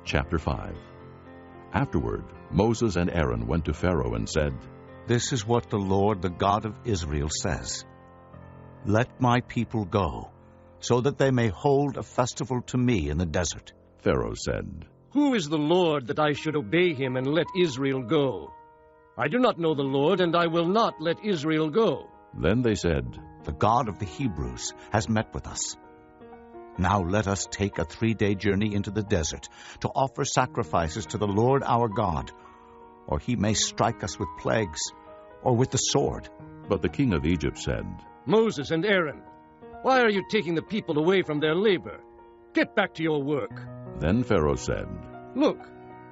Chapter 5. Afterward, Moses and Aaron went to Pharaoh and said, "This is what the Lord, the God of Israel, says. Let my people go, so that they may hold a festival to me in the desert." Pharaoh said, "Who is the Lord that I should obey him and let Israel go? I do not know the Lord, and I will not let Israel go." Then they said, "The God of the Hebrews has met with us. Now let us take a 3-day journey into the desert to offer sacrifices to the Lord our God, or he may strike us with plagues or with the sword." But the king of Egypt said, "Moses and Aaron, why are you taking the people away from their labor? Get back to your work." Then Pharaoh said, "Look,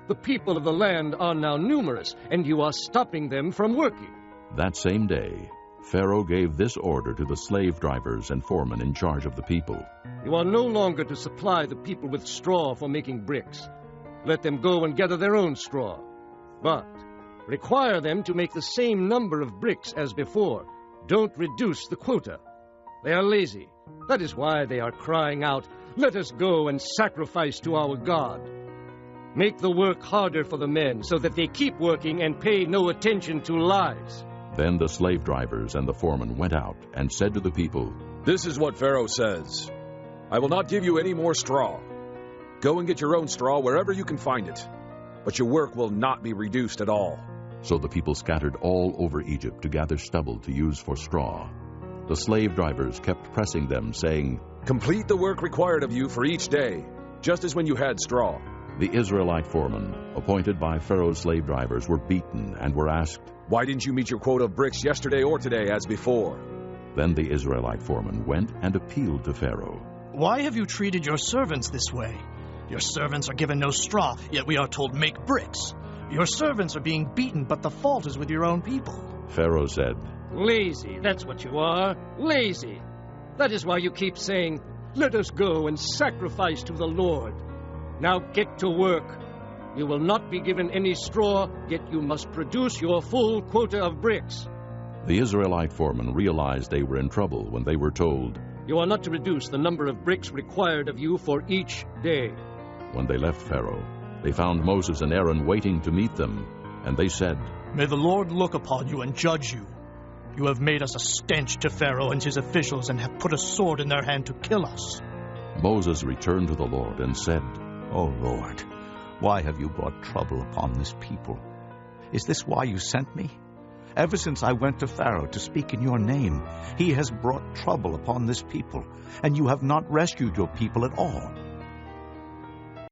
the people of the land are now numerous, and you are stopping them from working." That same day, Pharaoh gave this order to the slave drivers and foremen in charge of the people. "You are no longer to supply the people with straw for making bricks. Let them go and gather their own straw. But require them to make the same number of bricks as before. Don't reduce the quota. They are lazy. That is why they are crying out, 'Let us go and sacrifice to our God.' Make the work harder for the men so that they keep working and pay no attention to lies." Then the slave drivers and the foremen went out and said to the people, "This is what Pharaoh says. I will not give you any more straw. Go and get your own straw wherever you can find it. But your work will not be reduced at all." So the people scattered all over Egypt to gather stubble to use for straw. The slave drivers kept pressing them, saying, "Complete the work required of you for each day, just as when you had straw." The Israelite foremen, appointed by Pharaoh's slave drivers, were beaten and were asked, "Why didn't you meet your quota of bricks yesterday or today as before?" Then the Israelite foreman went and appealed to Pharaoh. "Why have you treated your servants this way? Your servants are given no straw, yet we are told make bricks. Your servants are being beaten, but the fault is with your own people." Pharaoh said, "Lazy, that's what you are. Lazy. That is why you keep saying, 'Let us go and sacrifice to the Lord.' Now get to work. You will not be given any straw, yet you must produce your full quota of bricks." The Israelite foremen realized they were in trouble when they were told, "You are not to reduce the number of bricks required of you for each day." When they left Pharaoh, they found Moses and Aaron waiting to meet them, and they said, "May the Lord look upon you and judge you. You have made us a stench to Pharaoh and his officials and have put a sword in their hand to kill us." Moses returned to the Lord and said, "O Lord, why have you brought trouble upon this people? Is this why you sent me? Ever since I went to Pharaoh to speak in your name, he has brought trouble upon this people, and you have not rescued your people at all.